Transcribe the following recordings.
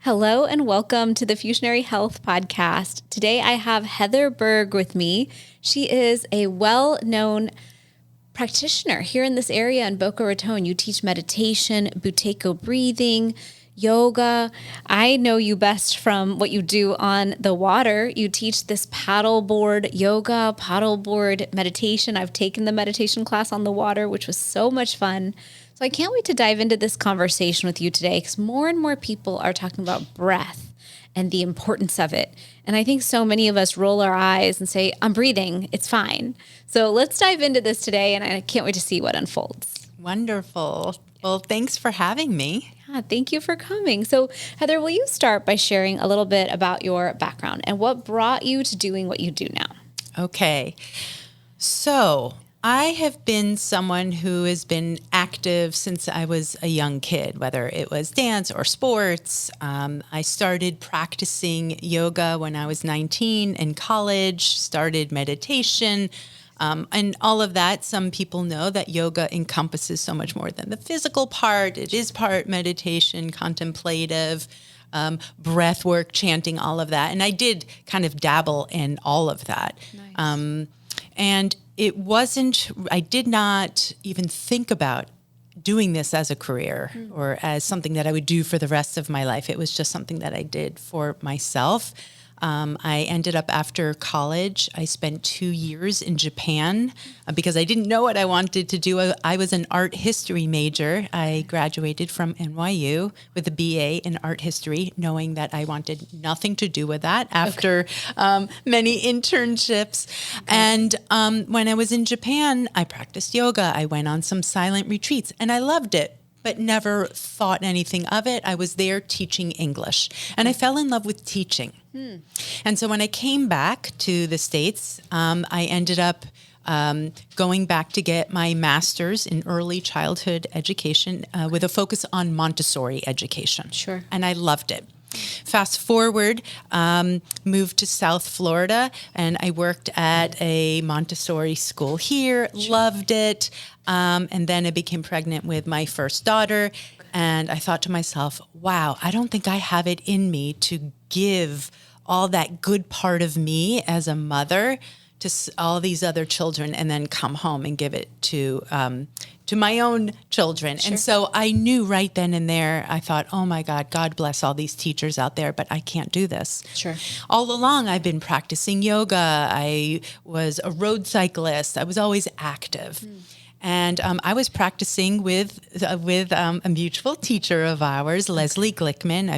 Hello and welcome to the Fusionary Health Podcast. Today I have Heather Berg with me. She is a well-known practitioner here in this area in Boca Raton. You teach meditation, Buteyko breathing, yoga. I know you best from what you do on the water. You teach this paddleboard yoga, paddleboard meditation. I've taken the meditation class on the water, which was so much fun. So I can't wait to dive into this conversation with you today because more and more people are talking about breath and the importance of it. And I think so many of us roll our eyes and say, I'm breathing, it's fine. So let's dive into this today, and I can't wait to see what unfolds. Wonderful. Well, thanks for having me. Yeah, thank you for coming. So Heather, will you start by sharing a little bit about your background and what brought you to doing what you do now? Okay. So I have been someone who has been active since I was a young kid, whether it was dance or sports. I started practicing yoga when I was 19 in college, started meditation, and all of that. Some people know that yoga encompasses so much more than the physical part. It is part meditation, contemplative, breath work, chanting, all of that. And I did kind of dabble in all of that. Nice. And I did not even think about doing this as a career or as something that I would do for the rest of my life. It was just something that I did for myself. I ended up after college, I spent 2 years in Japan because I didn't know what I wanted to do. I was an art history major. I graduated from NYU with a BA in art history, knowing that I wanted nothing to do with that after many internships. And when I was in Japan, I practiced yoga. I went on some silent retreats and I loved it, but never thought anything of it. I was there teaching English, and I fell in love with teaching. And so when I came back to the States, I ended up going back to get my master's in early childhood education with a focus on Montessori education. Sure. And I loved it. Fast forward, moved to South Florida, and I worked at a Montessori school here, loved it. And then I became pregnant with my first daughter. And I thought to myself, wow, I don't think I have it in me to give all that good part of me as a mother to all these other children and then come home and give it to my own children. Sure. And so I knew right then and there, I thought, oh my God, God bless all these teachers out there, but I can't do this. Sure. All along, I've been practicing yoga. I was a road cyclist. I was always active. And I was practicing with a mutual teacher of ours, Leslie Glickman.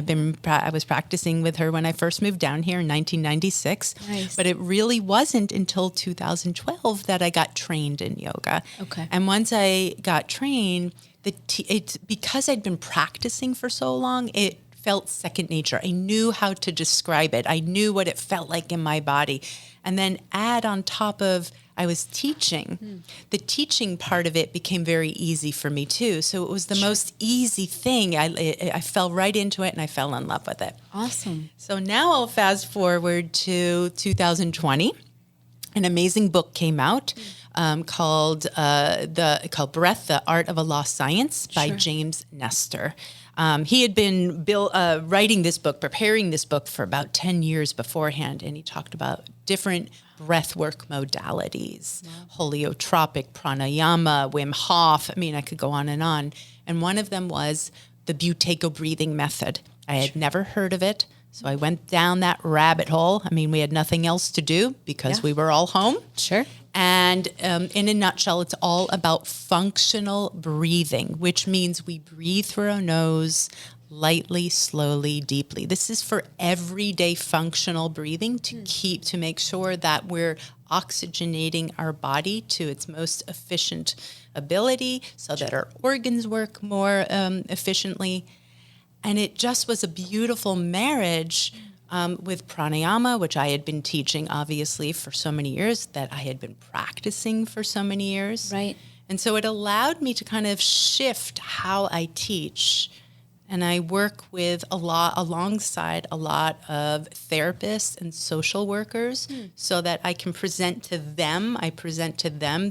I was practicing with her when I first moved down here in 1996. Nice. But it really wasn't until 2012 that I got trained in yoga. Okay. And once I got trained, because I'd been practicing for so long, it felt second nature. I knew how to describe it. I knew what it felt like in my body. And then add on top of I was teaching, the teaching part of it became very easy for me too. So it was the most easy thing. I fell right into it and I fell in love with it. Awesome. So now I'll fast forward to 2020. An amazing book came out called Breath, The Art of a Lost Science by James Nestor. He had been writing this book, preparing this book for about 10 years beforehand, and he talked about different breathwork modalities, holiotropic, pranayama, Wim Hof. I mean, I could go on. And one of them was the Buteyko Breathing Method. I had never heard of it, so I went down that rabbit hole. I mean, we had nothing else to do because we were all home. Sure. And in a nutshell, it's all about functional breathing, which means we breathe through our nose lightly, slowly, deeply. This is for everyday functional breathing to make sure that we're oxygenating our body to its most efficient ability so that our organs work more efficiently. And it just was a beautiful marriage with pranayama, which I had been teaching, obviously, for so many years, that I had been practicing for so many years. Right. And so it allowed me to kind of shift how I teach. And I work with alongside a lot of therapists and social workers so that I can present to them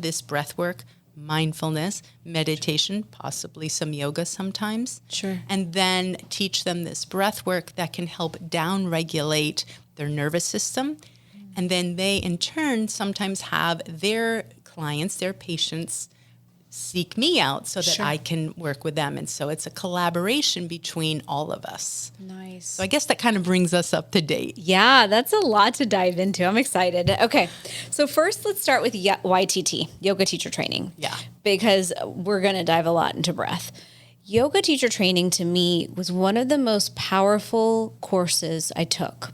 this breath work mindfulness, meditation, possibly some yoga sometimes. Sure. And then teach them this breath work that can help down-regulate their nervous system. And then they, in turn, sometimes have their clients, their patients, seek me out so that Sure. I can work with them. And so it's a collaboration between all of us. Nice. So I guess that kind of brings us up to date. Yeah, that's a lot to dive into. I'm excited. Okay. So first, let's start with YTT, yoga teacher training. Yeah. Because we're going to dive a lot into breath. Yoga teacher training to me was one of the most powerful courses I took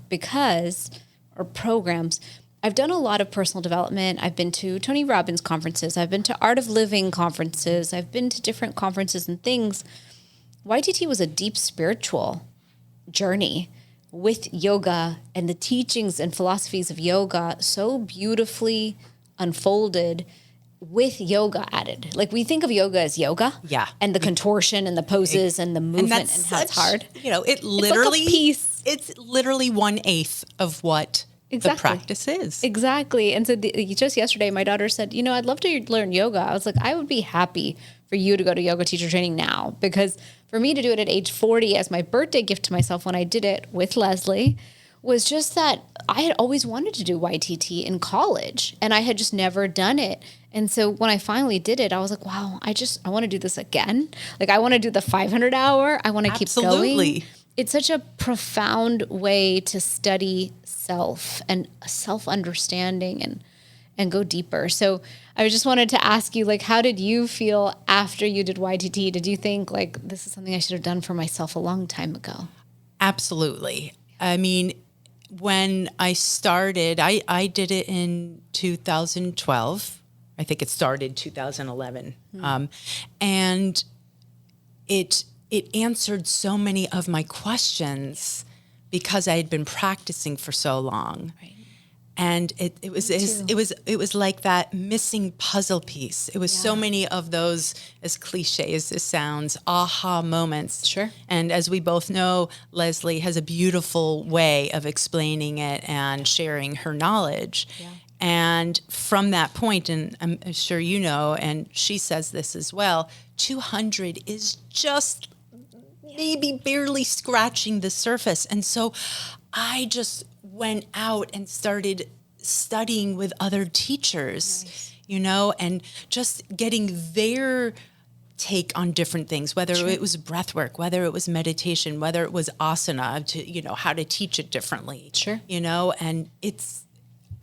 or programs. I've done a lot of personal development. I've been to Tony Robbins conferences. I've been to Art of Living conferences. I've been to different conferences and things. YTT was a deep spiritual journey with yoga and the teachings and philosophies of yoga so beautifully unfolded with yoga added. Like we think of yoga as yoga. Yeah. And the contortion and the poses and the movement and how it's hard. It literally, it's like a piece. It's literally 1/8 of what the practice is. Exactly. And so just yesterday, my daughter said, I'd love to learn yoga. I was like, I would be happy for you to go to yoga teacher training now, because for me to do it at age 40 as my birthday gift to myself when I did it with Leslie was just that I had always wanted to do YTT in college and I had just never done it. And so when I finally did it, I was like, wow, I want to do this again. Like I want to do the 500 hour. I want to keep going. It's such a profound way to study self and self-understanding and go deeper. So I just wanted to ask you, like, how did you feel after you did YTT? Did you think, like, this is something I should have done for myself a long time ago? Absolutely. I mean, when I started, I did it in 2012. I think it started 2011. And it answered so many of my questions because I had been practicing for so long. Right. And it was like that missing puzzle piece. It was so many of those, as cliche as this sounds, aha moments. Sure. And as we both know, Leslie has a beautiful way of explaining it and sharing her knowledge. Yeah. And from that point, and I'm sure you know, and she says this as well, 200 is just maybe barely scratching the surface. And so I just went out and started studying with other teachers, and just getting their take on different things, whether it was breathwork, whether it was meditation, whether it was asana, to, how to teach it differently. Sure. And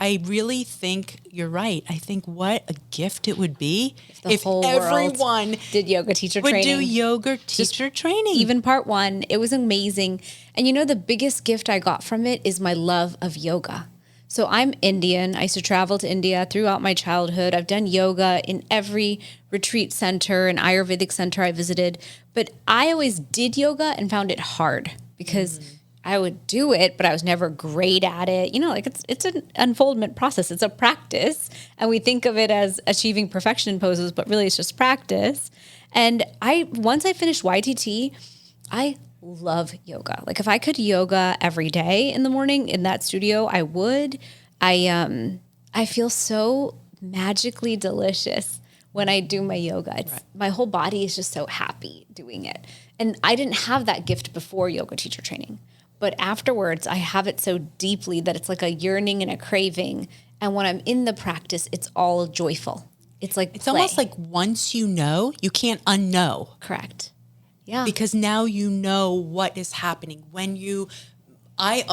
I really think you're right. I think what a gift it would be if everyone did yoga teacher would training. do yoga teacher training. Even part 1, it was amazing. And the biggest gift I got from it is my love of yoga. So I'm Indian. I used to travel to India throughout my childhood. I've done yoga in every retreat center and Ayurvedic center I visited. But I always did yoga and found it hard because I would do it, but I was never great at it. It's an unfoldment process. It's a practice. And we think of it as achieving perfection in poses, but really it's just practice. And once I finished YTT, I love yoga. Like if I could yoga every day in the morning in that studio, I would. I feel so magically delicious when I do my yoga. My whole body is just so happy doing it. And I didn't have that gift before yoga teacher training. But afterwards, I have it so deeply that it's like a yearning and a craving. And when I'm in the practice, it's all joyful. It's like it's almost like once you know, you can't unknow. Correct. Yeah. Because now you know what is happening. I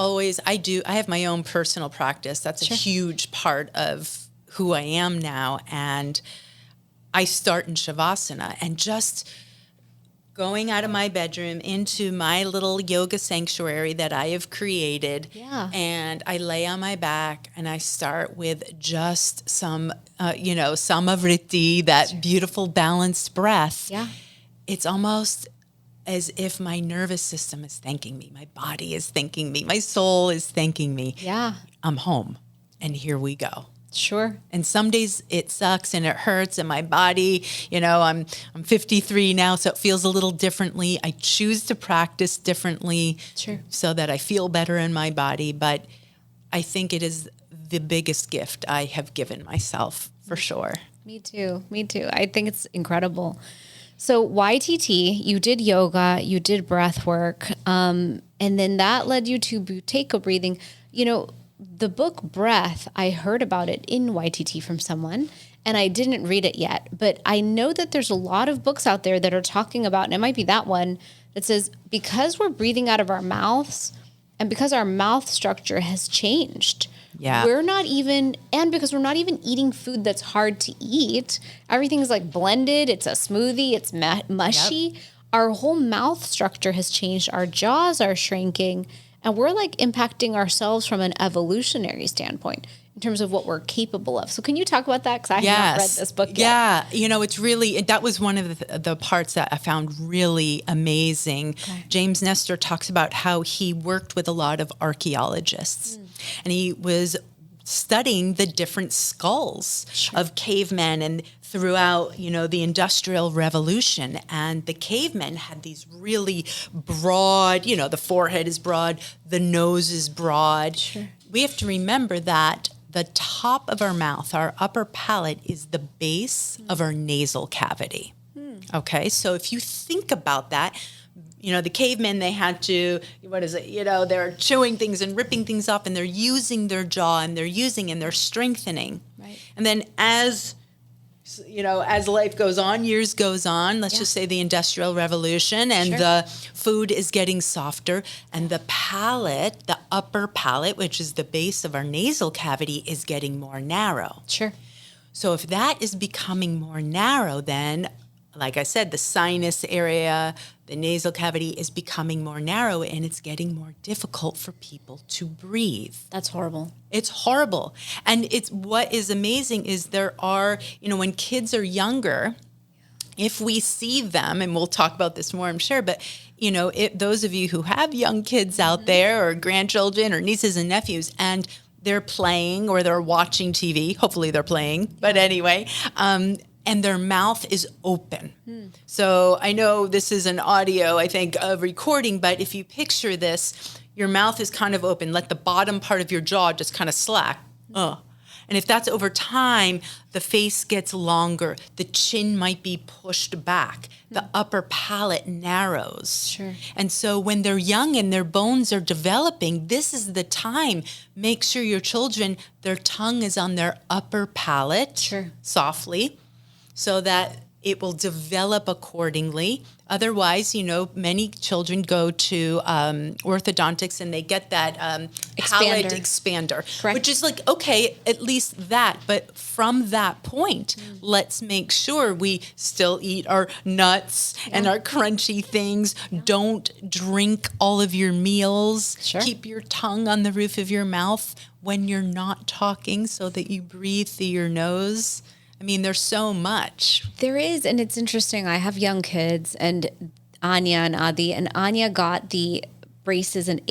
have my own personal practice. That's a huge part of who I am now. And I start in Shavasana and just going out of my bedroom into my little yoga sanctuary that I have created. Yeah. And I lay on my back and I start with just some, samavriti, that beautiful balanced breath. Yeah. It's almost as if my nervous system is thanking me. My body is thanking me. My soul is thanking me. Yeah. I'm home and here we go. Sure. And some days it sucks and it hurts and my body, I'm 53 now, so it feels a little differently. I choose to practice differently so that I feel better in my body. But I think it is the biggest gift I have given myself for sure. Me too. Me too. I think it's incredible. So YTT, you did yoga, you did breath work, and then that led you to Buteyko breathing. You know, the book Breath, I heard about it in YTT from someone, and I didn't read it yet. But I know that there's a lot of books out there that are talking about, and it might be that one, that says because we're breathing out of our mouths and because our mouth structure has changed, we're not even, and because we're not even eating food that's hard to eat, everything's like blended, it's a smoothie, it's mushy. Yep. Our whole mouth structure has changed. Our jaws are shrinking, and we're like impacting ourselves from an evolutionary standpoint in terms of what we're capable of. So can you talk about that? Because I have not read this book yet. Yeah. You know, it's really, that was one of the parts that I found really amazing. Okay. James Nestor talks about how he worked with a lot of archaeologists and he was studying the different skulls of cavemen and throughout, you know, the Industrial Revolution. And the cavemen had these really broad, you know, the forehead is broad, the nose is broad. Sure. We have to remember that the top of our mouth, our upper palate, is the base of our nasal cavity. Okay, so if you think about that, you know, the cavemen, they had to, you know, they're chewing things and ripping things off and they're using their jaw and they're strengthening. Right. And then as life goes on, years goes on, let's just say the Industrial Revolution, and the food is getting softer, and the palate, the upper palate, which is the base of our nasal cavity, is getting more narrow. Sure. So if that is becoming more narrow, then, like I said, the sinus area, the nasal cavity is becoming more narrow, and it's getting more difficult for people to breathe. That's horrible. It's horrible. And it's what is amazing is there are, you know, when kids are younger, if we see them, and we'll talk about this more, I'm sure, but, you know, those of you who have young kids out there or grandchildren or nieces and nephews, and they're playing or they're watching TV, hopefully they're playing, but anyway, and their mouth is open. So I know this is an audio, I think, of recording, but if you picture this, your mouth is kind of open. Let the bottom part of your jaw just kind of slack. And if that's over time, the face gets longer. The chin might be pushed back. The upper palate narrows. Sure. And so when they're young and their bones are developing, this is the time. Make sure your children, their tongue is on their upper palate softly, so that it will develop accordingly. Otherwise, you know, many children go to orthodontics and they get that palate expander, which is like, okay, at least that. But from that point, let's make sure we still eat our nuts and our crunchy things. Don't drink all of your meals. Keep your tongue on the roof of your mouth when you're not talking so that you breathe through your nose. I mean, there's so much. There is, and it's interesting. I have young kids, and Anya and Adi, and Anya got the braces in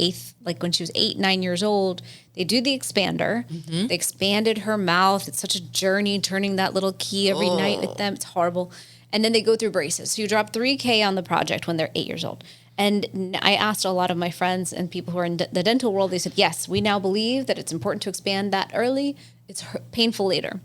when she was 8, 9 years old. They do the expander. They expanded her mouth. It's such a journey turning that little key every night with them. It's horrible. And then they go through braces. So you drop $3,000 on the project when they're 8 years old. And I asked a lot of my friends and people who are in the dental world, they said, yes, we now believe that it's important to expand that early. It's painful later.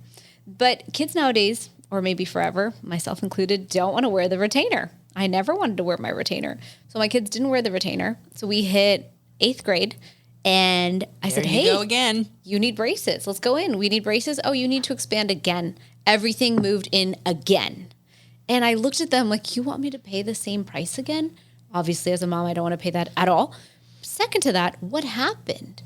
But kids nowadays, or maybe forever, myself included, don't want to wear the retainer. I never wanted to wear my retainer. So my kids didn't wear the retainer. So we hit 8th grade, and I said, hey, go again. You need braces. Let's go in. We need braces. Oh, you need to expand again. Everything moved in again. And I looked at them like, you want me to pay the same price again? Obviously, as a mom, I don't want to pay that at all. Second to that, what happened?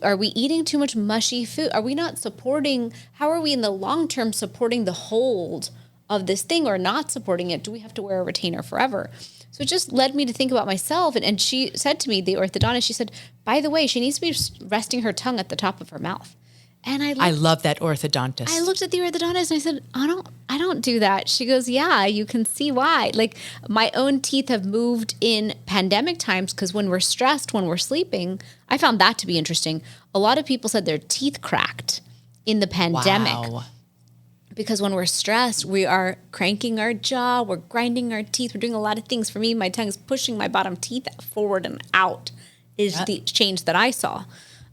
Are we eating too much mushy food? Are we not supporting? How are we in the long term supporting the hold of this thing or not supporting it? Do we have to wear a retainer forever? So it just led me to think about myself. And she said to me, the orthodontist, she said, by the way, she needs to be resting her tongue at the top of her mouth. And I love that orthodontist. I looked at the orthodontist and I said, I don't do that. She goes, yeah, you can see why. Like my own teeth have moved in pandemic times because when we're stressed, when we're sleeping, I found that to be interesting. A lot of people said their teeth cracked in the pandemic. Wow. Because when we're stressed, we are cranking our jaw, we're grinding our teeth, we're doing a lot of things. For me, my tongue is pushing my bottom teeth forward and out is the change that I saw.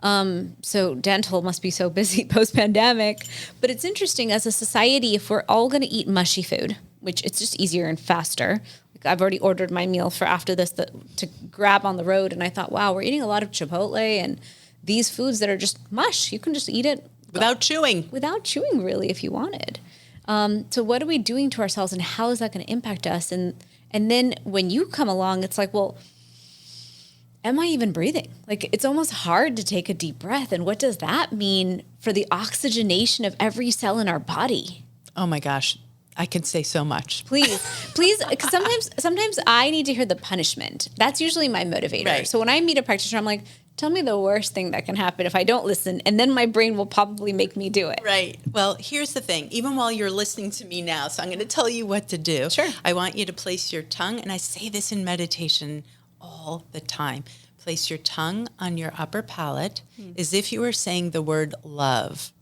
So dental must be so busy post-pandemic. But it's interesting as a society, if we're all going to eat mushy food, which it's just easier and faster. Like I've already ordered my meal for after this to grab on the road. And I thought, wow, we're eating a lot of Chipotle and these foods that are just mush. You can just eat it Without chewing. Without chewing, really, if you wanted. So what are we doing to ourselves and how is that going to impact us? And then when you come along, it's like, well, am I even breathing? Like, it's almost hard to take a deep breath. And what does that mean for the oxygenation of every cell in our body? Oh my gosh. I can say so much. Please, because sometimes I need to hear the punishment. That's usually my motivator. Right. So when I meet a practitioner, I'm like, tell me the worst thing that can happen if I don't listen. And then my brain will probably make me do it. Right. Well, here's the thing. Even while you're listening to me now, so I'm going to tell you what to do. Sure. I want you to place your tongue, and I say this in meditation all the time. Place your tongue on your upper palate as if you were saying the word love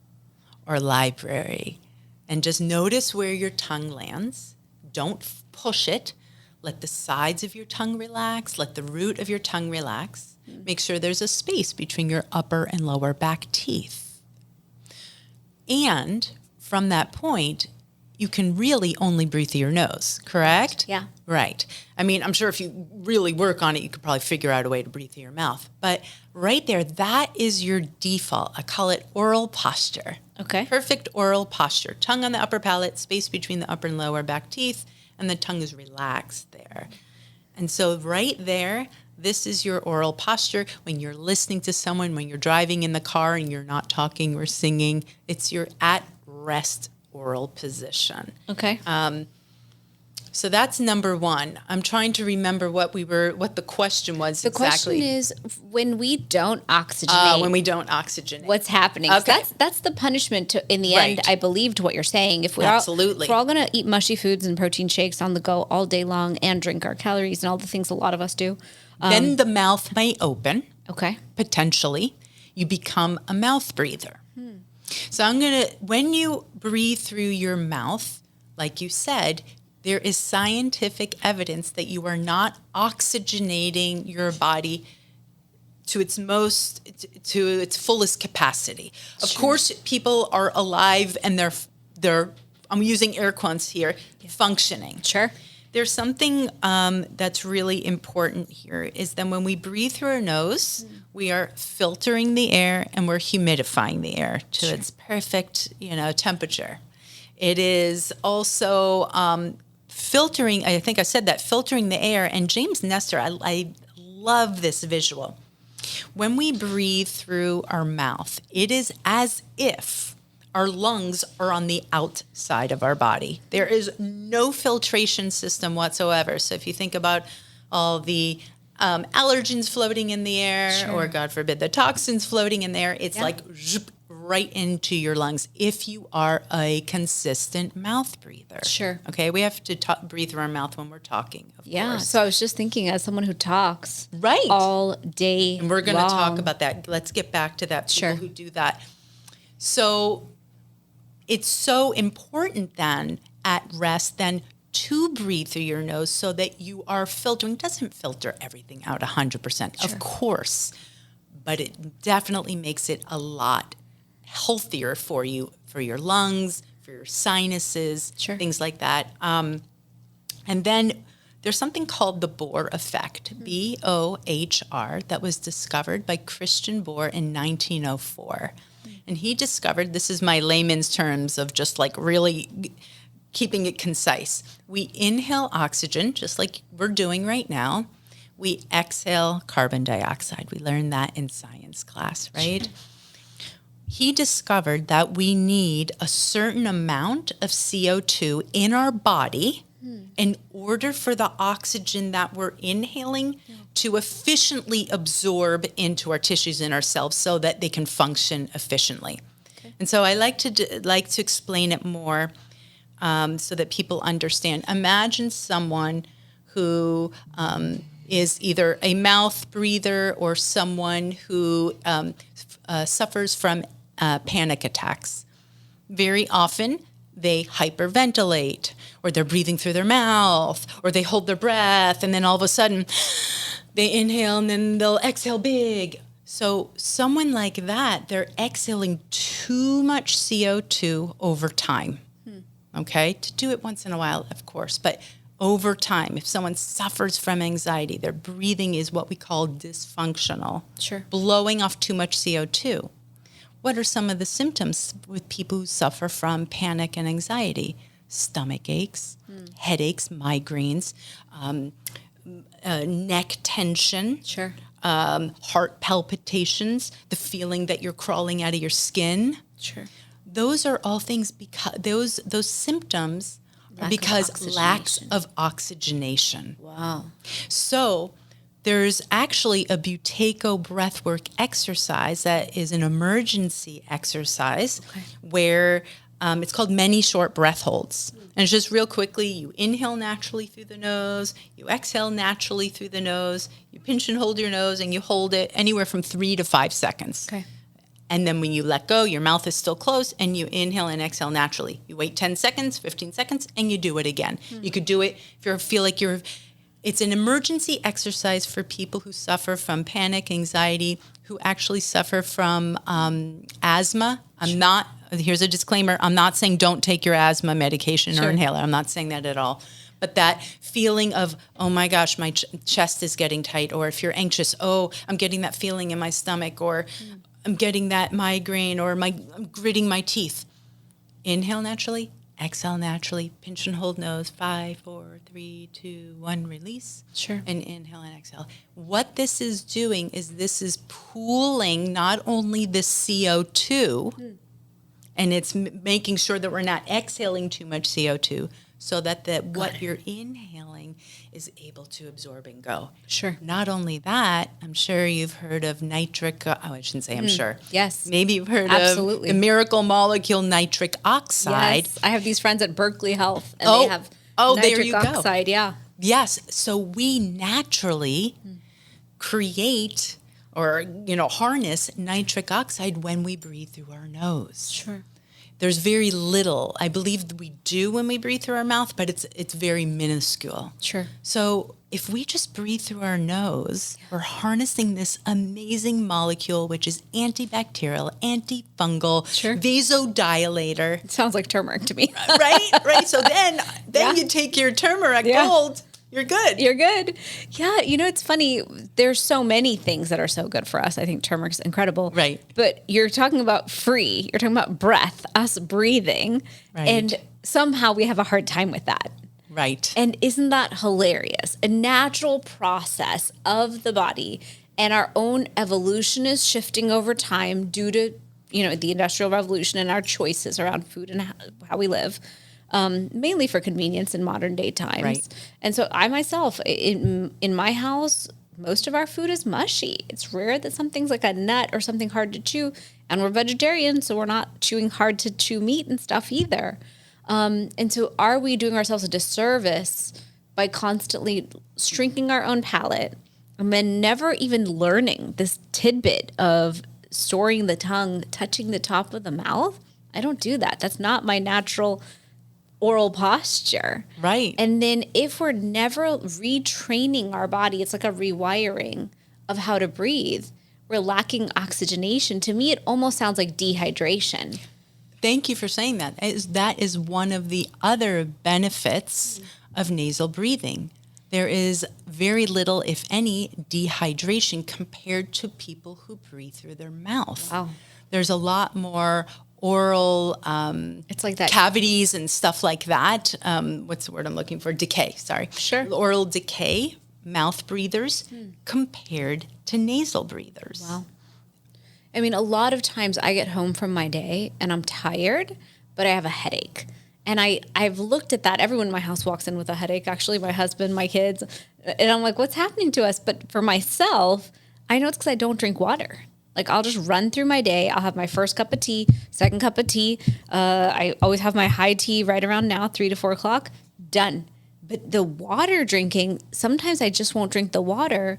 or library. And just notice where your tongue lands. Don't push it. Let the sides of your tongue relax. Let the root of your tongue relax. Make sure there's a space between your upper and lower back teeth. And from that point, you can really only breathe through your nose, correct? Yeah. Right. I mean, I'm sure if you really work on it, you could probably figure out a way to breathe through your mouth. But right there, that is your default. I call it oral posture. Okay. Perfect oral posture. Tongue on the upper palate, space between the upper and lower back teeth, and the tongue is relaxed there. And so right there, this is your oral posture. When you're listening to someone, when you're driving in the car and you're not talking or singing, it's your at rest oral position. Okay. So that's number one. I'm trying to remember what the question was The exactly. question is, when we don't oxygenate, When we don't oxygenate. what's happening? 'Cause Okay. That's the punishment in the end, Right. I believe, to what you're saying. If we're Absolutely. if we're all going to eat mushy foods and protein shakes on the go all day long and drink our calories and all the things a lot of us do. Then the mouth may open, Okay. potentially. You become a mouth breather. So when you breathe through your mouth, like you said, there is scientific evidence that you are not oxygenating your body to its fullest capacity. Of course, people are alive and they're I'm using air quotes here, functioning. Sure. There's something that's really important here is that when we breathe through our nose, we are filtering the air and we're humidifying the air to its perfect, temperature. It is also filtering. I think I said that, filtering the air. And James Nestor, I love this visual. When we breathe through our mouth, it is as if our lungs are on the outside of our body. There is no filtration system whatsoever. So if you think about all the allergens floating in the air, or God forbid, the toxins floating in there, it's like zhoop, right into your lungs if you are a consistent mouth breather. Sure. Okay, we have to breathe through our mouth when we're talking, of course. So I was just thinking, as someone who talks Right. all day And we're going to long. talk about that. Let's get back to that, people who do that. So it's so important then at rest then to breathe through your nose so that you are filtering. It doesn't filter everything out 100%, of course, but it definitely makes it a lot healthier for you, for your lungs, for your sinuses, things like that. And then there's something called the Bohr effect, B-O-H-R, that was discovered by Christian Bohr in 1904. And he discovered, this is my layman's terms of just like really keeping it concise. We inhale oxygen, just like we're doing right now. We exhale carbon dioxide. We learned that in science class, right? He discovered that we need a certain amount of CO2 in our body in order for the oxygen that we're inhaling to efficiently absorb into our tissues and our cells so that they can function efficiently. Okay. And so I like to explain it more so that people understand. Imagine someone who is either a mouth breather or someone who suffers from panic attacks. Very often, they hyperventilate, or they're breathing through their mouth, or they hold their breath, and then all of a sudden, they inhale and then they'll exhale big. So someone like that, they're exhaling too much CO2 over time. Okay? To do it once in a while, of course, but over time, if someone suffers from anxiety, their breathing is what we call dysfunctional. Sure. Blowing off too much CO2. What are some of the symptoms with people who suffer from panic and anxiety? Stomach aches, headaches, migraines, neck tension, Sure. heart palpitations, the feeling that you're crawling out of your skin. Sure. Those are all things because those symptoms are because lacks of oxygenation. Wow. So there's actually a Buteyko Breathwork exercise that is an emergency exercise where it's called many short breath holds. And it's just real quickly, you inhale naturally through the nose, you exhale naturally through the nose, you pinch and hold your nose, and you hold it anywhere from 3 to 5 seconds. Okay. And then when you let go, your mouth is still closed, and you inhale and exhale naturally. You wait 10 seconds, 15 seconds, and you do it again. You could do it if you feel like it's an emergency exercise for people who suffer from panic, anxiety, who actually suffer from asthma. Here's a disclaimer, I'm not saying don't take your asthma medication or inhaler. I'm not saying that at all. But that feeling of, oh my gosh, my chest is getting tight, or if you're anxious, oh, I'm getting that feeling in my stomach, or I'm getting that migraine, or I'm gritting my teeth. Inhale naturally, exhale naturally, pinch and hold nose, 5, 4, 3, 2, 1, release. Sure. And inhale and exhale. What this is doing is this is pooling not only the CO2, and it's making sure that we're not exhaling too much CO2 so that what you're inhaling is able to absorb and go. Sure. Not only that, I'm sure you've heard of I shouldn't say I'm sure. Yes. Maybe you've heard Absolutely. of the miracle molecule nitric oxide. Yes. I have these friends at Berkeley Health, and they have there nitric you oxide. go. Yeah. Yes. So we naturally create or harness nitric oxide when we breathe through our nose. Sure. There's very little, I believe we do when we breathe through our mouth, but it's very minuscule. Sure. So if we just breathe through our nose, we're harnessing this amazing molecule, which is antibacterial, antifungal, vasodilator. It sounds like turmeric to me. Right. So then you take your turmeric gold. You're good. You're good. Yeah. It's funny. There's so many things that are so good for us. I think turmeric's incredible. Right. But you're talking about free. You're talking about breath, us breathing. Right. And somehow we have a hard time with that. Right. And isn't that hilarious? A natural process of the body, and our own evolution is shifting over time due to, the Industrial Revolution and our choices around food and how we live. Mainly for convenience in modern day times. Right. And so I myself, in my house, most of our food is mushy. It's rare that something's like a nut or something hard to chew. And we're vegetarian, so we're not chewing hard to chew meat and stuff either. And so are we doing ourselves a disservice by constantly shrinking our own palate and then never even learning this tidbit of storing the tongue, touching the top of the mouth? I don't do that. That's not my natural oral posture. Right. And then if we're never retraining our body, it's like a rewiring of how to breathe. We're lacking oxygenation. To me, it almost sounds like dehydration. Thank you for saying that. That is one of the other benefits of nasal breathing. There is very little, if any, dehydration compared to people who breathe through their mouth. Wow. There's a lot more oral it's like that cavities and stuff like that. What's the word I'm looking for? Decay, sorry. Sure. Oral decay, mouth breathers compared to nasal breathers. Wow. I mean, a lot of times I get home from my day and I'm tired, but I have a headache. And I've looked at that. Everyone in my house walks in with a headache, actually, my husband, my kids. And I'm like, what's happening to us? But for myself, I know it's because I don't drink water. Like, I'll just run through my day. I'll have my first cup of tea, second cup of tea. I always have my high tea right around now, 3 to 4 o'clock. Done. But the water drinking, sometimes I just won't drink the water.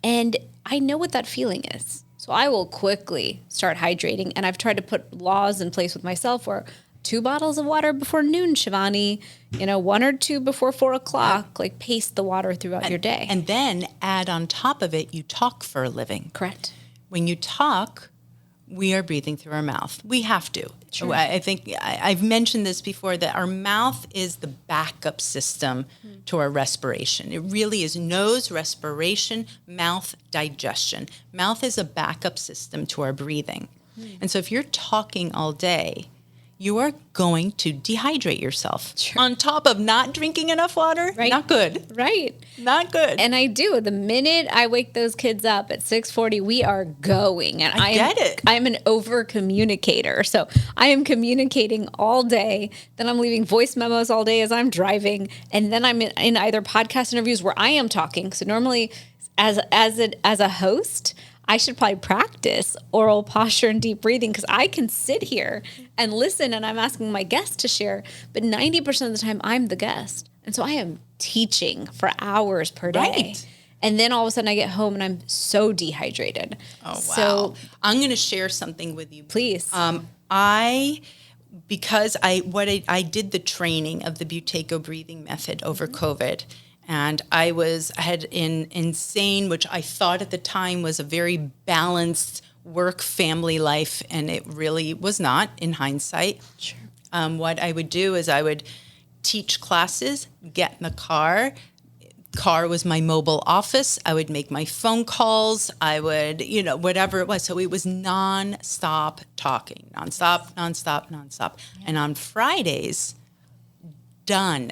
And I know what that feeling is. So I will quickly start hydrating. And I've tried to put laws in place with myself where 2 bottles of water before noon, Shivani, 1 or 2 before 4 o'clock, like pace the water throughout your day. And then add on top of it, you talk for a living. Correct. when you talk, we are breathing through our mouth. We have to. Sure. I think I've mentioned this before, that our mouth is the backup system to our respiration. It really is nose, respiration, mouth, digestion. Mouth is a backup system to our breathing. And so if you're talking all day, you are going to dehydrate yourself. Sure. On top of not drinking enough water. Right. Not good. Right. Not good. And I do. The minute I wake those kids up at 6:40, we are going. And I get it. I'm an over communicator. So I am communicating all day. Then I'm leaving voice memos all day as I'm driving. And then I'm in either podcast interviews where I am talking. So normally as a host, I should probably practice oral posture and deep breathing, because I can sit here and listen and I'm asking my guests to share. But 90% of the time I'm the guest. And so I am teaching for hours per day. Right. And then all of a sudden I get home and I'm so dehydrated. Oh, wow. So I'm going to share something with you. Please. Because I did the training of the Buteyko Breathing Method over COVID. And I had an insane, which I thought at the time was a very balanced work-family life, and it really was not in hindsight. Sure. What I would do is I would teach classes, get in the car. Car was my mobile office. I would make my phone calls. I would, whatever it was. So it was nonstop talking, nonstop. Yeah. And on Fridays, done.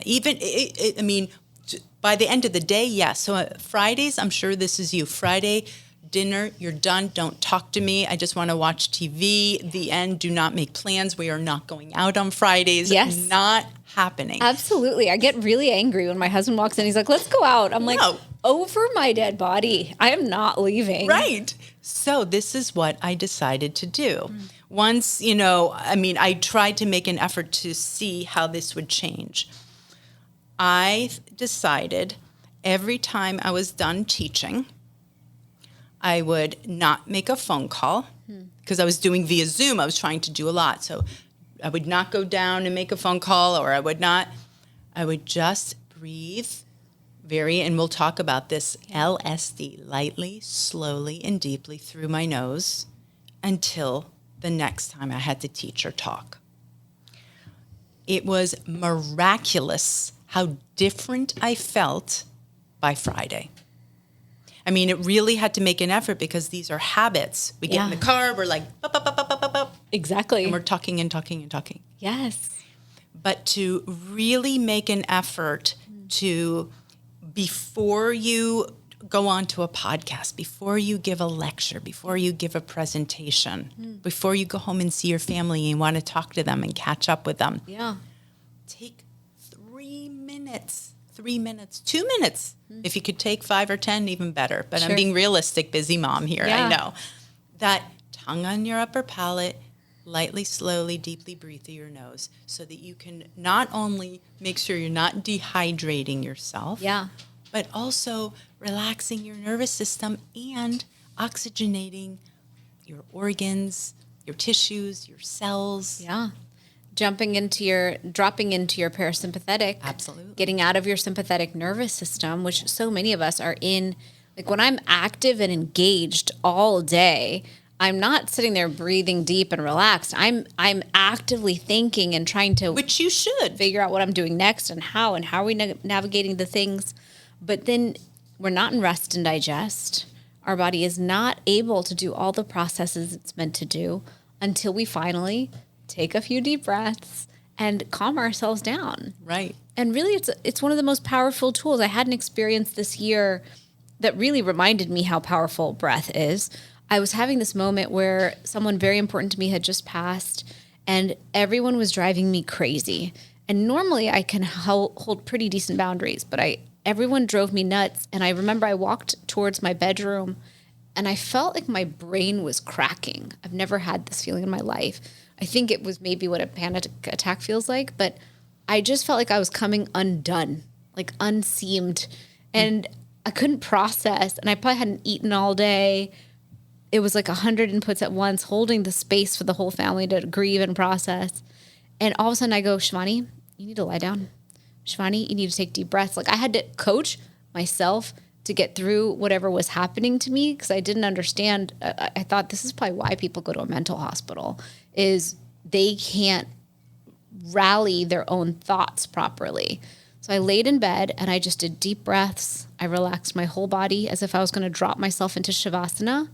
By the end of the day, yes. So Fridays, I'm sure this is you. Friday, dinner, you're done. Don't talk to me. I just want to watch TV. The end. Do not make plans. We are not going out on Fridays. Yes. Not happening. Absolutely. I get really angry when my husband walks in. He's like, let's go out. I'm like, over my dead body. I am not leaving. Right. So this is what I decided to do. Once, I tried to make an effort to see how this would change. I decided every time I was done teaching, I would not make a phone call, because I was doing via Zoom. I was trying to do a lot. So I would not go down and make a phone call, or I would just breathe and we'll talk about this, LSD, lightly, slowly, and deeply through my nose until the next time I had to teach or talk. It was miraculous how different I felt by Friday. It really had to make an effort, because these are habits. We get in the car, we're like, up. Exactly. And we're talking and talking and talking. Yes. But to really make an effort to, before you go on to a podcast, before you give a lecture, before you give a presentation, before you go home and see your family and want to talk to them and catch up with them. Yeah. Take 3 minutes, 2 minutes. If you could take 5 or 10, even better. But Sure. I'm being realistic, busy mom here. Yeah. I know. That tongue on your upper palate, lightly, slowly, deeply breathe through your nose, so that you can not only make sure you're not dehydrating yourself, but also relaxing your nervous system and oxygenating your organs, your tissues, your cells. Yeah. Dropping into your parasympathetic. Absolutely. Getting out of your sympathetic nervous system, which so many of us are in. Like, when I'm active and engaged all day, I'm not sitting there breathing deep and relaxed. I'm actively thinking and trying to, which you should, figure out what I'm doing next and how are we navigating the things. But then we're not in rest and digest. Our body is not able to do all the processes it's meant to do until we finally take a few deep breaths and calm ourselves down. Right. And really, it's one of the most powerful tools. I had an experience this year that really reminded me how powerful breath is. I was having this moment where someone very important to me had just passed, and everyone was driving me crazy. And normally I can hold pretty decent boundaries, but everyone drove me nuts. And I remember I walked towards my bedroom and I felt like my brain was cracking. I've never had this feeling in my life. I think it was maybe what a panic attack feels like, but I just felt like I was coming undone, like unseamed, and I couldn't process, and I probably hadn't eaten all day. It was like 100 inputs at once, holding the space for the whole family to grieve and process. And all of a sudden I go, Shivani, you need to lie down. Shivani, you need to take deep breaths. Like, I had to coach myself to get through whatever was happening to me, because I didn't understand. I thought this is probably why people go to a mental hospital, is they can't rally their own thoughts properly. So I laid in bed and I just did deep breaths. I relaxed my whole body as if I was going to drop myself into Shavasana.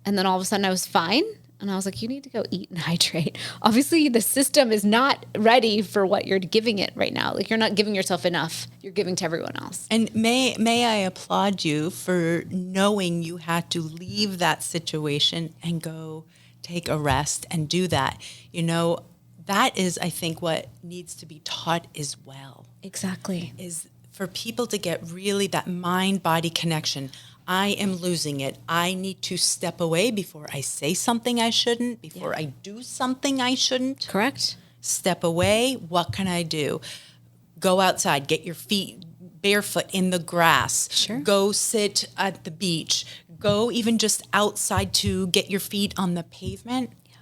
And then all of a sudden I was fine. And I was like, you need to go eat and hydrate. Obviously, the system is not ready for what you're giving it right now. Like, you're not giving yourself enough. You're giving to everyone else. And may I applaud you for knowing you had to leave that situation and go take a rest and do that. You know, that is, I think, what needs to be taught as well. Exactly. Is for people to get really that mind-body connection. I am losing it. I need to step away before I say something I shouldn't, before I do something I shouldn't. Correct. Step away. What can I do? Go outside. Get your feet barefoot in the grass. Sure. Go sit at the beach. Go even just outside to get your feet on the pavement. Yeah.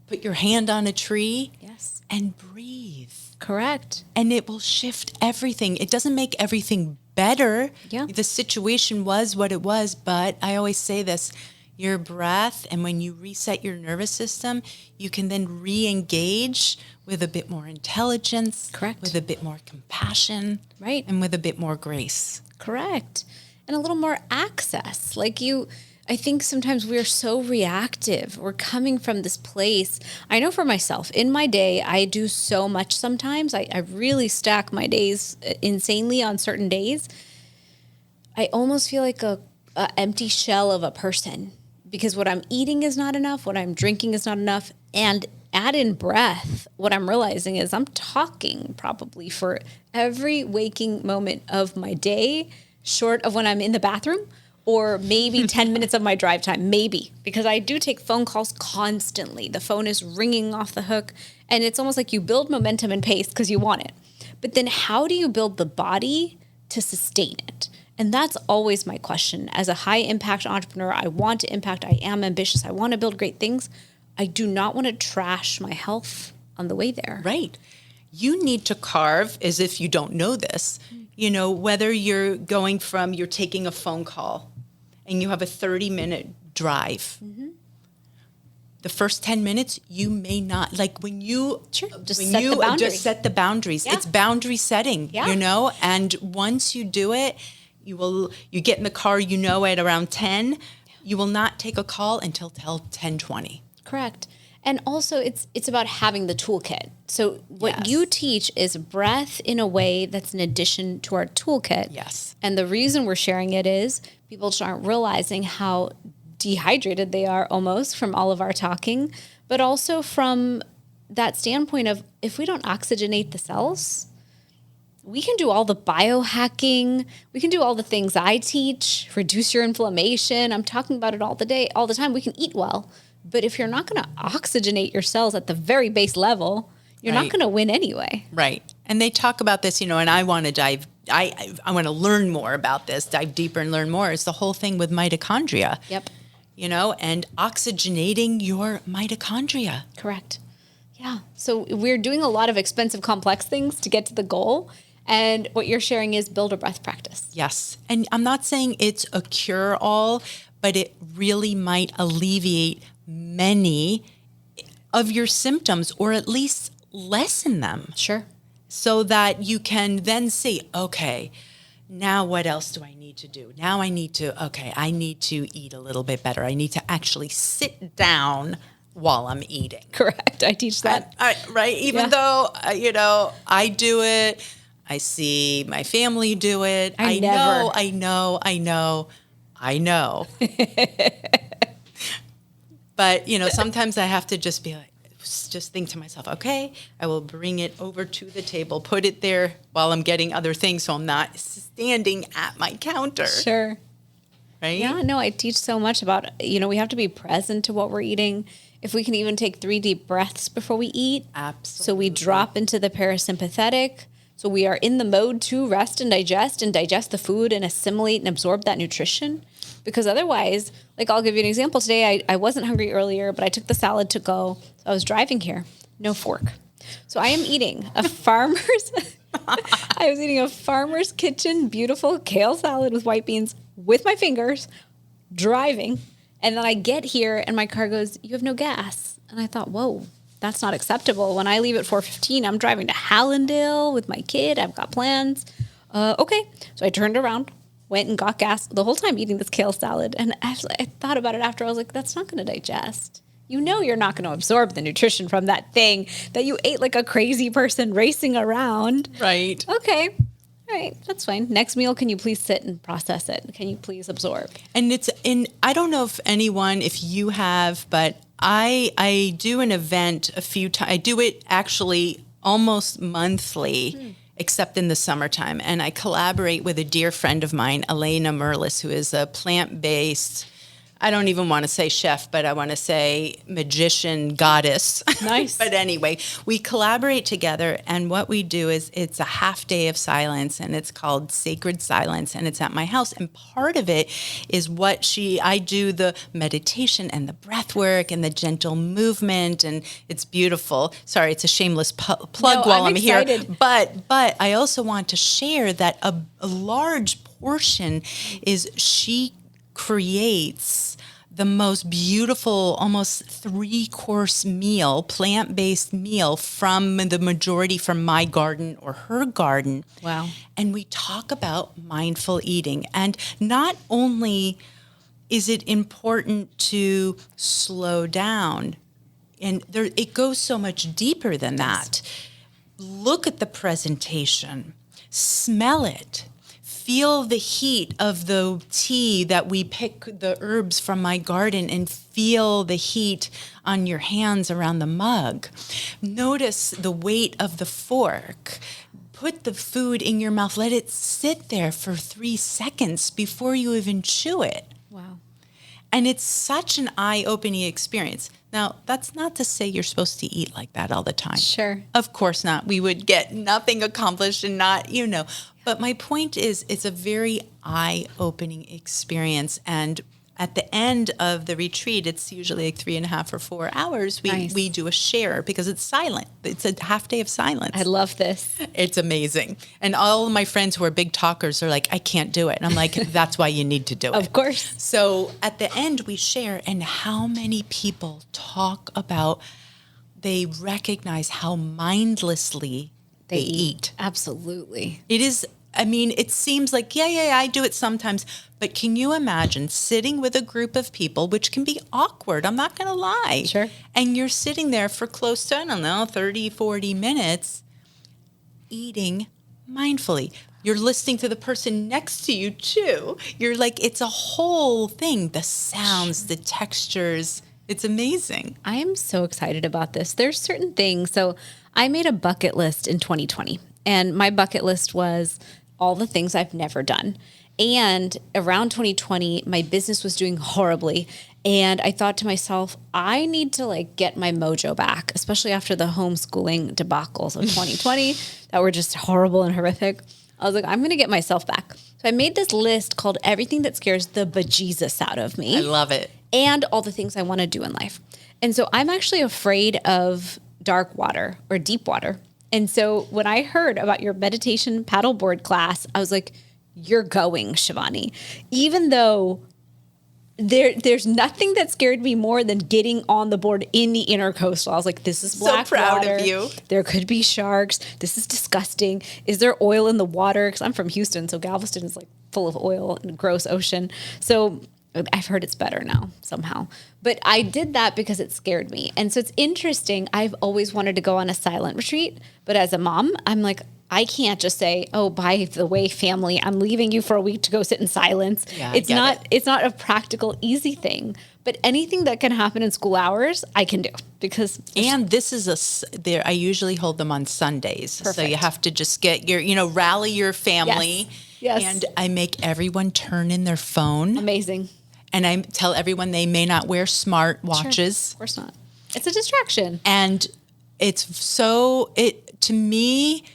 Put your hand on a tree. Yes. And breathe. Correct. And it will shift everything. It doesn't make everything better. Yeah. The situation was what it was, but I always say this, your breath, and when you reset your nervous system, you can then re-engage with a bit more intelligence. Correct. With a bit more compassion. Right. And with a bit more grace. Correct. And a little more access. I think sometimes we're so reactive. We're coming from this place. I know for myself, in my day, I do so much sometimes. I really stack my days insanely on certain days. I almost feel like a empty shell of a person, because what I'm eating is not enough, what I'm drinking is not enough, and add in breath, what I'm realizing is I'm talking probably for every waking moment of my day, short of when I'm in the bathroom, or maybe 10 minutes of my drive time, maybe, because I do take phone calls constantly. The phone is ringing off the hook, and it's almost like you build momentum and pace because you want it. But then how do you build the body to sustain it? And that's always my question. As a high impact entrepreneur, I want to impact, I am ambitious, I want to build great things. I do not want to trash my health on the way there. Right. You need to carve, as if you don't know this, you know, whether you're taking a phone call and you have a 30-minute drive. Mm-hmm. The first 10 minutes, you may not, like when you, just set the boundaries. Yeah. It's boundary setting, you know, and once you do it, you get in the car, you know, at around 10, you will not take a call until 10:20. Correct. And also it's about having the toolkit. So what you teach is breath in a way that's an addition to our toolkit. Yes. And the reason we're sharing it is people just aren't realizing how dehydrated they are almost from all of our talking, but also from that standpoint of if we don't oxygenate the cells, we can do all the biohacking. We can do all the things I teach, reduce your inflammation. I'm talking about it all the time. We can eat well. But if you're not going to oxygenate your cells at the very base level, you're not going to win anyway. Right. And they talk about this, you know, and I want to dive, I want to learn more about this, dive deeper and learn more. It's the whole thing with mitochondria. Yep. You know, and oxygenating your mitochondria. Correct. Yeah. So we're doing a lot of expensive, complex things to get to the goal. And what you're sharing is build a breath practice. Yes. And I'm not saying it's a cure-all, but it really might alleviate many of your symptoms, or at least lessen them. Sure. So that you can then see, okay, now what else do I need to do? Now I need to eat a little bit better. I need to actually sit down while I'm eating. Correct. I teach that. Right. Even though, you know, I do it. I see my family do it. I know. But, you know, sometimes I have to just think to myself, okay, I will bring it over to the table, put it there while I'm getting other things so I'm not standing at my counter. Sure. Right? Yeah, no, I teach so much about, you know, we have to be present to what we're eating. If we can even take 3 deep breaths before we eat. Absolutely. So we drop into the parasympathetic. So we are in the mode to rest and digest the food and assimilate and absorb that nutrition. Because otherwise, like I'll give you an example. Today, I wasn't hungry earlier, but I took the salad to go. So I was driving here, no fork. So I am eating a farmer's, I was eating a Farmer's Kitchen, beautiful kale salad with white beans with my fingers, driving. And then I get here and my car goes, "You have no gas." And I thought, whoa, that's not acceptable. When I leave at 4:15, I'm driving to Hallandale with my kid. I've got plans. Okay. So I turned around, went and got gas the whole time eating this kale salad. And actually, I thought about it after. I was like, that's not going to digest. You know you're not going to absorb the nutrition from that thing that you ate like a crazy person racing around. Right. Okay. All right. That's fine. Next meal, can you please sit and process it? Can you please absorb? And I don't know if you have, but I do an event a few times. I do it actually almost monthly, except in the summertime. And I collaborate with a dear friend of mine, Elena Merlis, who is a plant-based, I don't even want to say chef, but I want to say magician goddess. Nice. But anyway, we collaborate together, and what we do is it's a half day of silence, and it's called Sacred Silence, and it's at my house. And part of it is I do the meditation and the breath work and the gentle movement, and it's beautiful. Sorry, it's a shameless plug while I'm excited. here. But I also want to share that a large portion is she creates the most beautiful, almost 3-course meal, plant-based meal from the majority from my garden or her garden. Wow. And we talk about mindful eating. And not only is it important to slow down, and it goes so much deeper than that. Look at the presentation, smell it. Feel the heat of the tea that we pick the herbs from my garden, and feel the heat on your hands around the mug. Notice the weight of the fork. Put the food in your mouth. Let it sit there for 3 seconds before you even chew it. Wow. And it's such an eye-opening experience. Now, that's not to say you're supposed to eat like that all the time. Sure. Of course not. We would get nothing accomplished and not. But my point is, it's a very eye-opening experience. And at the end of the retreat, it's usually like 3.5 or 4 hours. We do a share because it's silent. It's a half day of silence. I love this. It's amazing. And all of my friends who are big talkers are like, I can't do it. And I'm like, that's why you need to do it. Of course. So at the end, we share, and how many people talk about, they recognize how mindlessly they eat. Absolutely. It is, it seems like, yeah, I do it sometimes. But can you imagine sitting with a group of people, which can be awkward, I'm not going to lie. Sure. And you're sitting there for close to, 30, 40 minutes, eating mindfully. You're listening to the person next to you too. You're like, it's a whole thing. The sounds, the textures. It's amazing. I am so excited about this. There's certain things. So I made a bucket list in 2020, and my bucket list was all the things I've never done. And around 2020, my business was doing horribly. And I thought to myself, I need to get my mojo back, especially after the homeschooling debacles of 2020 that were just horrible and horrific. I was like, I'm going to get myself back. So I made this list called Everything That Scares the Bejesus Out of Me. I love it. And all the things I want to do in life. And so I'm actually afraid of dark water or deep water. And so when I heard about your meditation paddleboard class, I was like, you're going, Shivani. Even though there's nothing that scared me more than getting on the board in the intercoastal. I was like, this is black so proud water. of you. There could be sharks. This is disgusting. Is there oil in the water? Because I'm from Houston, so Galveston is full of oil and gross ocean. So I've heard it's better now somehow. But I did that because it scared me. And so it's interesting. I've always wanted to go on a silent retreat. But as a mom, I'm like, I can't just say, oh, by the way, family, I'm leaving you for a week to go sit in silence. Yeah, it's not a practical, easy thing. But anything that can happen in school hours, I can do because. And this is I usually hold them on Sundays. Perfect. So you have to just get rally your family. Yes. And I make everyone turn in their phone. Amazing. And I tell everyone they may not wear smart watches. Sure. Of course not. It's a distraction. And to me,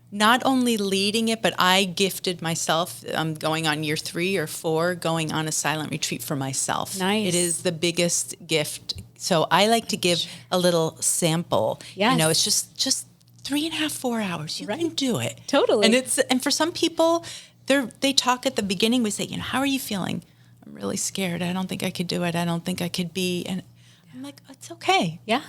not only leading it, but I gifted myself, going on year 3 or 4, going on a silent retreat for myself. Nice. It is the biggest gift. So I like to give a little sample. Yes. It's just 3.5, 4 hours. You can do it. Totally. And for some people, they talk at the beginning. We say, how are you feeling? I'm really scared. I don't think I could do it. I don't think I could be. And I'm like, it's okay. Yeah.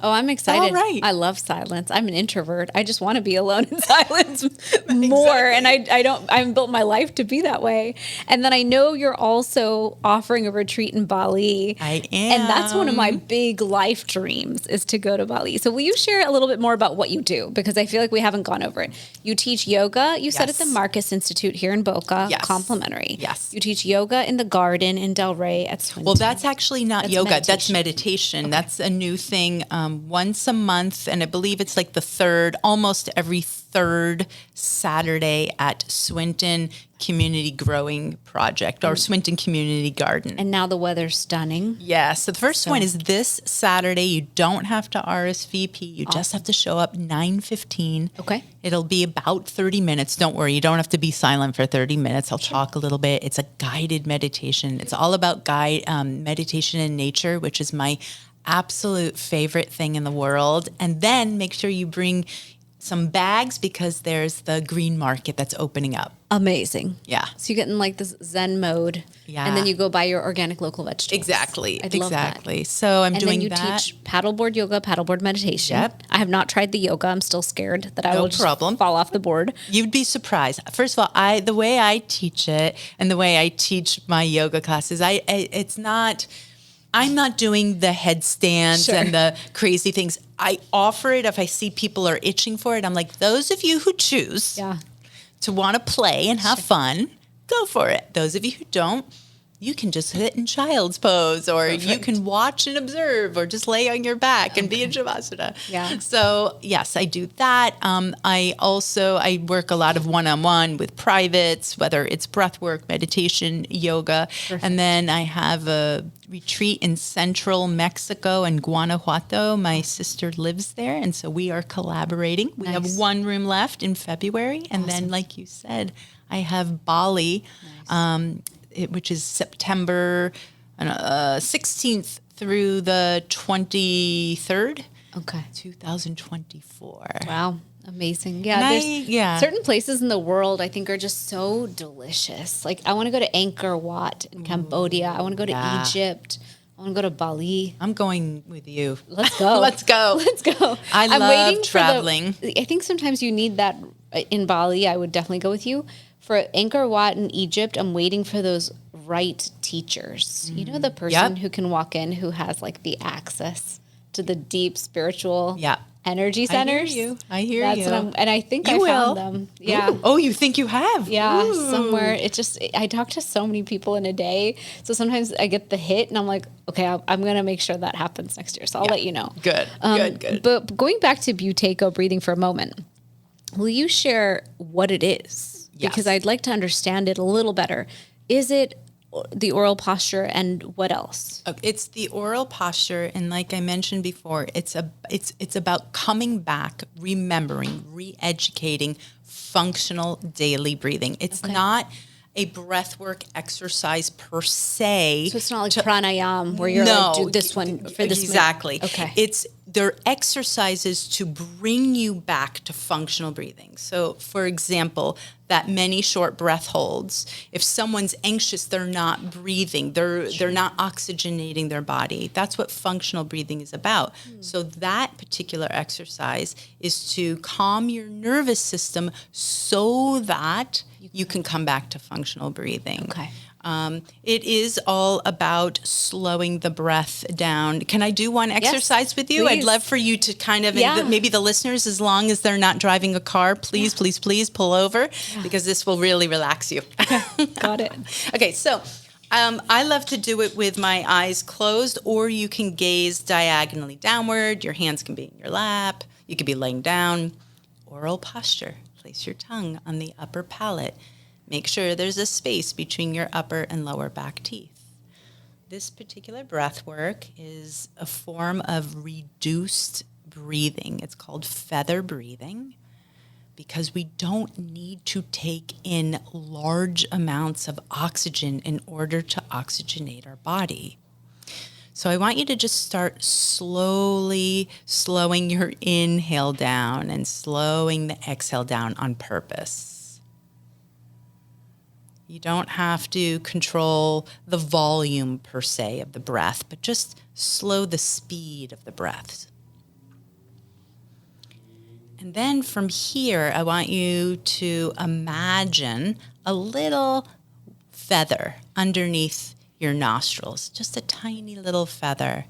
Oh, I'm excited. All right. I love silence. I'm an introvert. I just want to be alone in silence more. And I haven't built my life to be that way. And then I know you're also offering a retreat in Bali. I am. And that's one of my big life dreams, is to go to Bali. So will you share a little bit more about what you do? Because I feel like we haven't gone over it. You teach yoga. You said at the Marcus Institute here in Boca, complimentary. Yes. You teach yoga in the garden in Del Rey at Swinton. Well, that's actually not yoga. Meditation. That's meditation. Okay. That's a new thing. Once a month, and I believe it's like almost every third Saturday at Swinton Community Growing Project or Swinton Community Garden. And now the weather's stunning. Yeah. So the first one is this Saturday. You don't have to RSVP. You just have to show up 9:15. Okay. It'll be about 30 minutes. Don't worry. You don't have to be silent for 30 minutes. I'll talk a little bit. It's a guided meditation. It's all about meditation in nature, which is my absolute favorite thing in the world. And then make sure you bring some bags because there's the green market that's opening up. Amazing. Yeah. So you get in like this Zen mode. Yeah. And then you go buy your organic local vegetables. Exactly. I love exactly. that. So I'm doing that. And then you teach paddleboard yoga, paddleboard meditation. Yep. I have not tried the yoga. I'm still scared that I No will just problem. fall off the board. You'd be surprised. First of all, the way I teach it and the way I teach my yoga classes, I'm not doing the headstands and the crazy things. I offer it if I see people are itching for it. I'm like, those of you who choose to want to play and have fun, go for it. Those of you who don't, you can just sit in child's pose, or you can watch and observe, or just lay on your back and be in Shavasana. Yeah. So yes, I do that. I work a lot of one-on-one with privates, whether it's breathwork, meditation, yoga. Perfect. And then I have a retreat in central Mexico and Guanajuato. My sister lives there, and so we are collaborating. We have one room left in February, and then, like you said, I have Bali. Which is September 16th through the 23rd, 2024. Wow. Amazing. Yeah. Certain places in the world I think are just so delicious. Like I want to go to Angkor Wat in Cambodia. I want to go to Egypt. I want to go to Bali. I'm going with you. Let's go. Let's go. Let's go. I'm love traveling. I think sometimes you need that in Bali. I would definitely go with you. For Angkor Wat in Egypt, I'm waiting for those right teachers. You know, the person who can walk in who has like the access to the deep spiritual energy centers. I hear you. And I think I found them. Yeah. Ooh. Oh, you think you have? Yeah, Ooh. somewhere. I talk to so many people in a day. So sometimes I get the hit and I'm like, okay, I'm going to make sure that happens next year. So I'll let you know. Good. Good. But going back to Buteyko Breathing for a moment, will you share what it is? Because I'd like to understand it a little better. Is it the oral posture and what else? It's the oral posture, and like I mentioned before, it's about coming back, remembering, re-educating functional daily breathing. It's not a breathwork exercise per se. So it's not like pranayam where you're like, do this one for this exactly. minute. Okay. They're exercises to bring you back to functional breathing. So, for example, that many short breath holds. If someone's anxious, they're not breathing. They're not oxygenating their body. That's what functional breathing is about. So that particular exercise is to calm your nervous system so that you can come back to functional breathing. Okay. It is all about slowing the breath down. Can I do one exercise with you? Please. I'd love for you to kind of, maybe the listeners, as long as they're not driving a car, please pull over because this will really relax you. Got it. Okay, so I love to do it with my eyes closed, or you can gaze diagonally downward. Your hands can be in your lap. You could be laying down. Oral posture. Place your tongue on the upper palate. Make sure there's a space between your upper and lower back teeth. This particular breath work is a form of reduced breathing. It's called feather breathing because we don't need to take in large amounts of oxygen in order to oxygenate our body. So I want you to just start slowly slowing your inhale down and slowing the exhale down on purpose. You don't have to control the volume per se of the breath, but just slow the speed of the breath. And then from here, I want you to imagine a little feather underneath your nostrils, just a tiny little feather.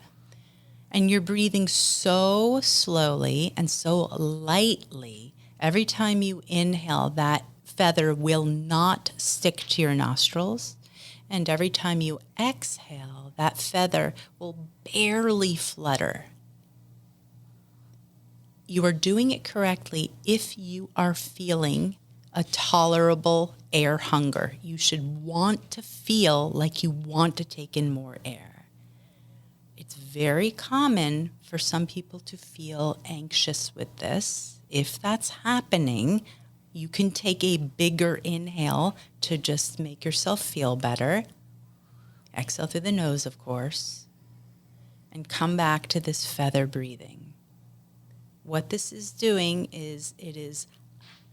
And you're breathing so slowly and so lightly. Every time you inhale, that feather will not stick to your nostrils. And every time you exhale, that feather will barely flutter. You are doing it correctly if you are feeling a tolerable air hunger. You should want to feel like you want to take in more air. It's very common for some people to feel anxious with this. If that's happening, you can take a bigger inhale to just make yourself feel better. Exhale through the nose, of course, and come back to this feather breathing. What this is doing is it is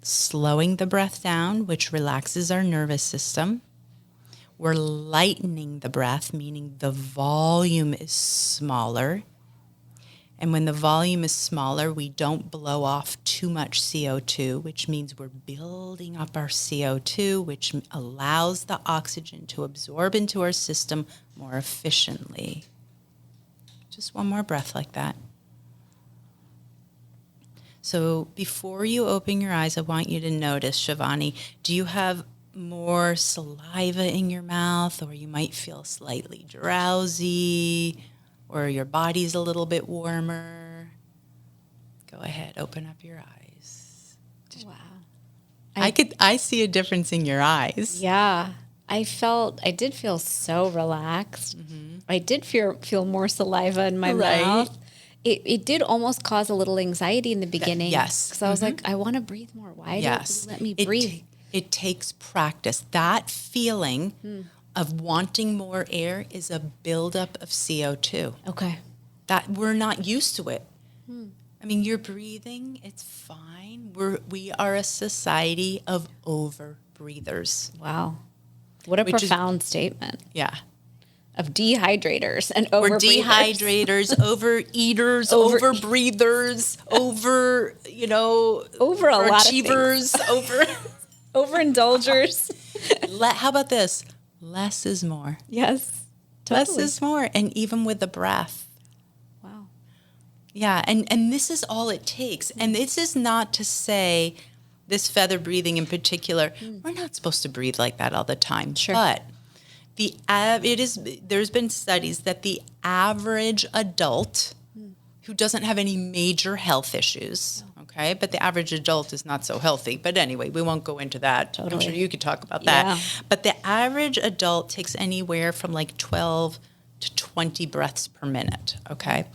slowing the breath down, which relaxes our nervous system. We're lightening the breath, meaning the volume is smaller. And when the volume is smaller, we don't blow off too much CO2, which means we're building up our CO2, which allows the oxygen to absorb into our system more efficiently. Just one more breath like that. So before you open your eyes, I want you to notice, Shivani, do you have more saliva in your mouth, or you might feel slightly drowsy, or your body's a little bit warmer? Go ahead, open up your eyes. Wow. I see a difference in your eyes. Yeah. I did feel so relaxed. Mm-hmm. I did feel more saliva in my mouth. It did almost cause a little anxiety in the beginning. Yes. Because I was like, I want to breathe more. Why don't you let me breathe? It takes practice. That feeling of wanting more air is a buildup of CO2. Okay. That we're not used to it. I mean, you're breathing, it's fine. We are a society of over breathers. Wow. What a profound statement. Yeah. Of dehydrators and over We're dehydrators, overeaters, over breathers, over over a lot of achievers, overindulgers. How about this? Less is more. Yes. Totally. Less is more. And even with the breath. Wow. Yeah. And this is all it takes. And this is not to say, this feather breathing in particular, we're not supposed to breathe like that all the time. Sure. But there's been studies that the average adult who doesn't have any major health issues, okay, but the average adult is not so healthy. But anyway, we won't go into that. Totally. I'm sure you could talk about that. But the average adult takes anywhere from like 12 to 20 breaths per minute, okay?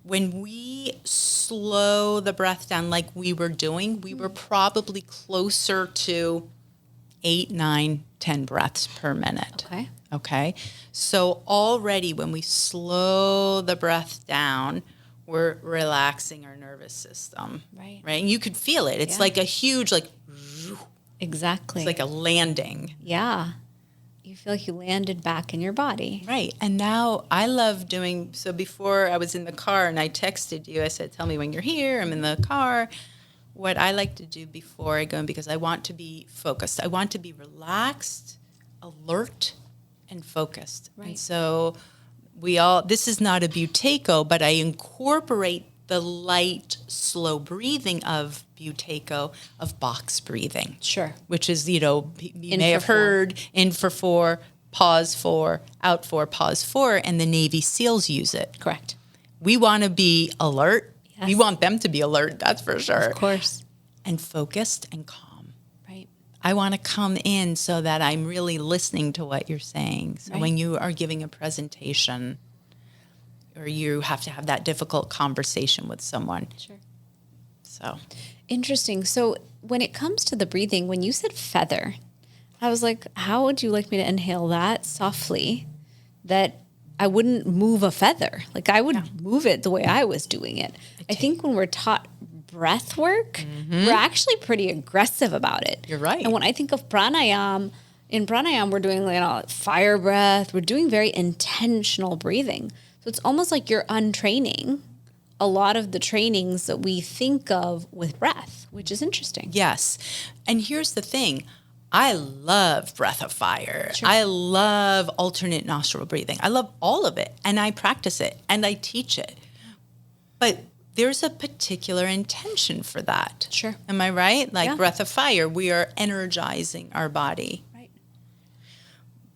When we slow the breath down like we were doing, we were probably closer to 8, 9, 10 breaths per minute. Okay. So already when we slow the breath down, we're relaxing our nervous system. Right. And you could feel it. It's like a huge, exactly. It's like a landing. Yeah. You feel like you landed back in your body. Right. And now I love so before I was in the car and I texted you, I said, tell me when you're here. I'm in the car. What I like to do before I go in, because I want to be focused. I want to be relaxed, alert, and focused. Right. And so this is not a Buteyko, but I incorporate the light, slow breathing of Buteyko, of box breathing. Sure. Which is, you may have heard, in for 4, pause 4, out 4, pause 4, and the Navy SEALs use it. Correct. We want to be alert. Yes. We want them to be alert, that's for sure. Of course. And focused and calm. Right. I want to come in so that I'm really listening to what you're saying. So when you are giving a presentation or you have to have that difficult conversation with someone. Sure. So. Interesting. So when it comes to the breathing, when you said feather, I was like, how would you like me to inhale that softly that I wouldn't move a feather. Like I would move it the way I was doing it. I think when we're taught breath work, we're actually pretty aggressive about it. You're right. And when I think of pranayama, in pranayama, we're doing fire breath. We're doing very intentional breathing. So it's almost like you're untraining a lot of the trainings that we think of with breath, which is interesting. Yes. And here's the thing. I love breath of fire. Sure. I love alternate nostril breathing. I love all of it. And I practice it and I teach it. But there's a particular intention for that. Sure. Am I right? Like Yeah. breath of fire, we are energizing our body. Right.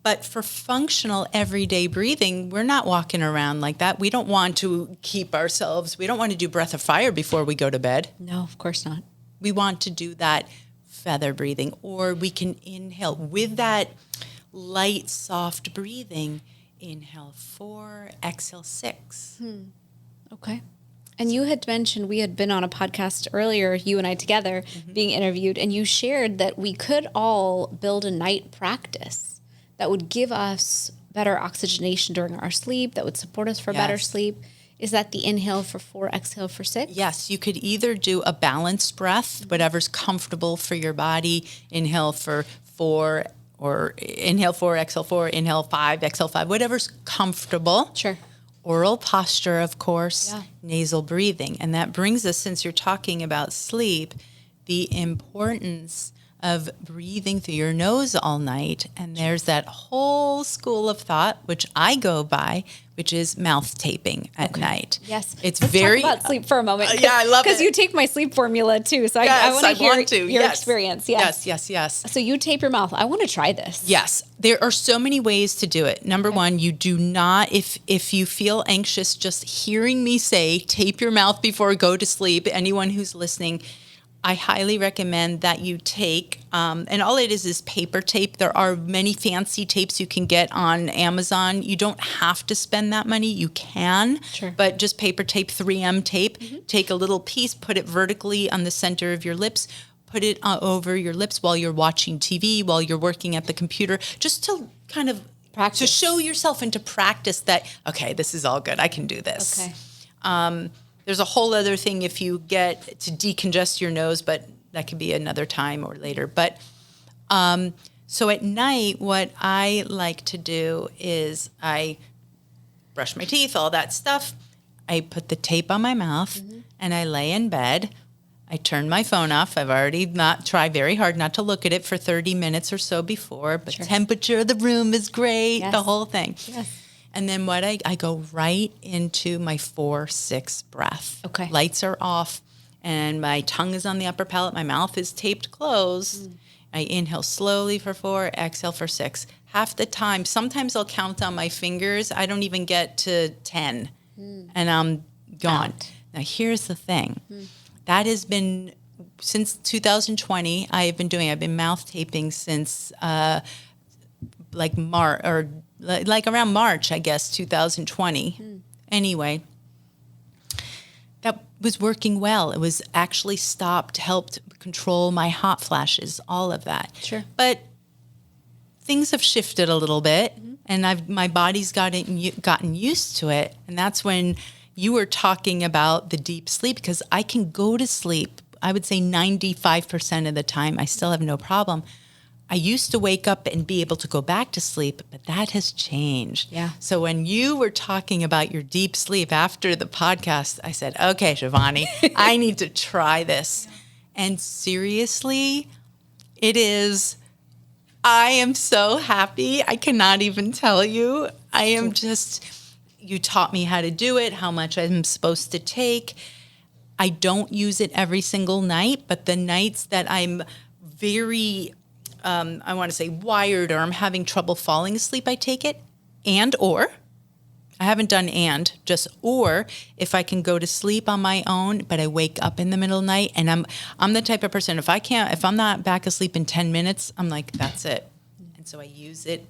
But for functional everyday breathing, we're not walking around like that. We don't want to we don't want to do breath of fire before we go to bed. No, of course not. We want to do that feather breathing, or we can inhale with that light, soft breathing. Inhale 4, exhale 6. Okay. And you had mentioned we had been on a podcast earlier, you and I together, being interviewed, and you shared that we could all build a night practice that would give us better oxygenation during our sleep, that would support us for better sleep. Is that the inhale for 4, exhale for 6? Yes, you could either do a balanced breath, whatever's comfortable for your body. Inhale for 4, or inhale 4, exhale 4, inhale 5, exhale 5, whatever's comfortable. Sure. Oral posture, of course, Yeah. nasal breathing. And that brings us, since you're talking about sleep, the importance of breathing through your nose all night. And there's that whole school of thought, which I go by, which is mouth taping at night. Yes. It's Let's very... talk about sleep for a moment. yeah, I love it. Because you take my sleep formula too. So I want to hear your experience. Yes. Yes. So you tape your mouth. I want to try this. Yes. There are so many ways to do it. Number one, you do not, if you feel anxious, just hearing me say, tape your mouth before you go to sleep, anyone who's listening, I highly recommend that you take, and all it is paper tape. There are many fancy tapes you can get on Amazon. You don't have to spend that money. You can, but just paper tape, 3M tape. Take a little piece, put it vertically on the center of your lips, put it over your lips while you're watching TV, while you're working at the computer, just to kind of practice, to show yourself and to practice that, okay, this is all good. I can do this. Okay. There's a whole other thing if you get to decongest your nose, but that could be another time or later. But so at night, what I like to do is I brush my teeth, all that stuff. I put the tape on my mouth and I lay in bed. I turn my phone off. I've already tried very hard not to look at it for 30 minutes or so before, but temperature of the room is great, the whole thing. Yes. And then I go right into my 4-6 breath. Okay. Lights are off and my tongue is on the upper palate. My mouth is taped closed. I inhale slowly for 4, exhale for 6. Half the time, sometimes I'll count on my fingers. I don't even get to 10 and I'm gone. Now here's the thing. That has been, since 2020, I've been mouth taping since like around March, I guess, 2020. Anyway, that was working well. It was actually helped control my hot flashes, all of that. Sure. But things have shifted a little bit, and my body's gotten used to it. And that's when you were talking about the deep sleep, because I can go to sleep, I would say 95% of the time, I still have no problem. I used to wake up and be able to go back to sleep, but that has changed. Yeah. So when you were talking about your deep sleep after the podcast, I said, okay, Shivani, I need to try this. And seriously, I am so happy. I cannot even tell you. You taught me how to do it, how much I'm supposed to take. I don't use it every single night, but the nights that I'm very... I want to say wired, or I'm having trouble falling asleep, I take it. I haven't done or if I can go to sleep on my own, but I wake up in the middle of the night, and I'm the type of person, if I'm not back asleep in 10 minutes, I'm like, that's it. And so I use it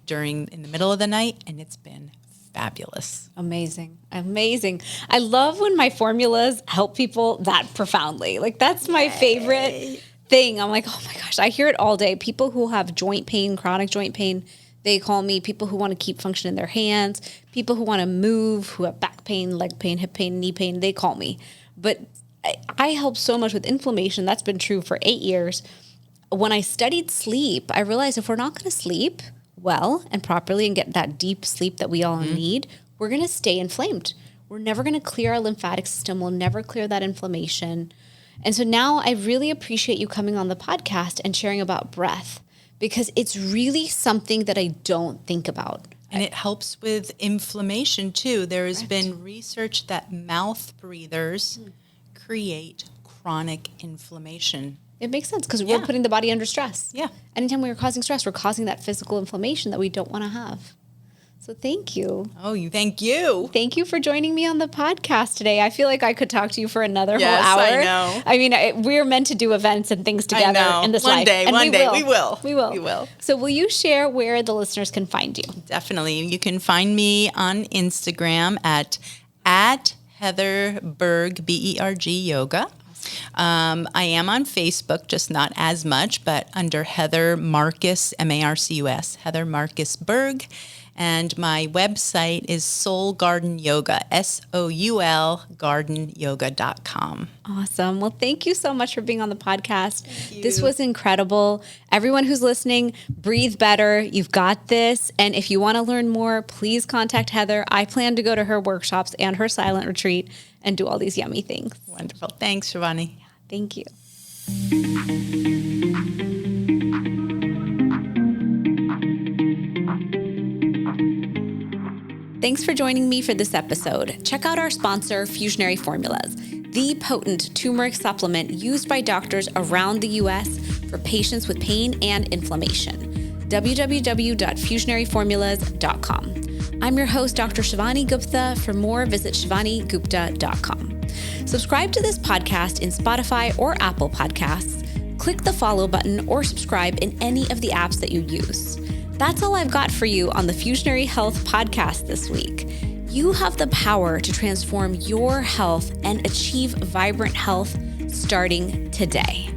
in the middle of the night, and it's been fabulous. Amazing. I love when my formulas help people that profoundly. Like, that's my favorite thing. I'm like, oh my gosh, I hear it all day. People who have joint pain, chronic joint pain, They call me people who want to keep function in their hands, people who want to move, who have back pain, leg pain, hip pain, knee pain. They call me. But I help so much with inflammation. That's been true for 8 years. When I studied sleep, I realized if we're not going to sleep well and properly and get that deep sleep that we all need, we're going to stay inflamed. We're never going to clear our lymphatic system. We'll never clear that inflammation. And so now I really appreciate you coming on the podcast and sharing about breath, because it's really something that I don't think about. And it helps with inflammation too. There has been research that mouth breathers create chronic inflammation. It makes sense because we're putting the body under stress. Yeah. Anytime we're causing stress, we're causing that physical inflammation that we don't want to have. So thank you. Thank you. Thank you for joining me on the podcast today. I feel like I could talk to you for another whole hour. I know. I mean, we're meant to do events and things together in this life. One day, we will. We will. So will you share where the listeners can find you? Definitely. You can find me on Instagram at Heather Berg, Berg Yoga. I am on Facebook, just not as much, but under Heather Marcus, Marcus, Heather Marcus Berg. And my website is Soul Garden Yoga, SOUL gardenyoga.com. Awesome. Well, thank you so much for being on the podcast. This was incredible. Everyone who's listening, breathe better. You've got this. And if you want to learn more, please contact Heather. I plan to go to her workshops and her silent retreat and do all these yummy things. Wonderful. Thanks, Shivani. Thank you. Thanks for joining me for this episode. Check out our sponsor, Fusionary Formulas, the potent turmeric supplement used by doctors around the U.S. for patients with pain and inflammation. www.fusionaryformulas.com. I'm your host, Dr. Shivani Gupta. For more, visit shivanigupta.com. Subscribe to this podcast in Spotify or Apple Podcasts. Click the follow button or subscribe in any of the apps that you use. That's all I've got for you on the Fusionary Health podcast this week. You have the power to transform your health and achieve vibrant health starting today.